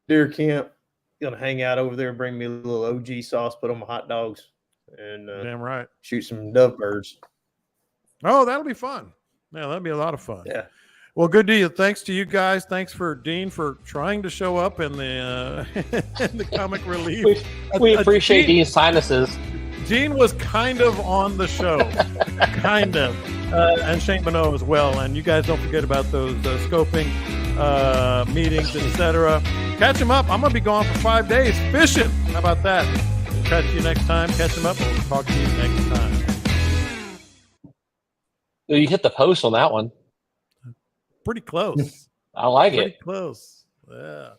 deer camp. Going to hang out over there and bring me a little OG sauce, put on my hot dogs, and damn right, shoot some dove birds. Oh, that'll be fun. Yeah, that'll be a lot of fun. Yeah. Well, good to you. Thanks to you guys. Thanks for Dean for trying to show up in the in the comic relief. We appreciate Dean's sinuses. Dean was kind of on the show, kind of, and Shane Bonneau as well. And you guys don't forget about those scoping meetings, etc. Catch him up. I'm going to be gone for 5 days fishing. How about that? We'll catch you next time. Catch him up. We'll talk to you next time. You hit the post on that one. Pretty close. I like it. Pretty close. Yeah.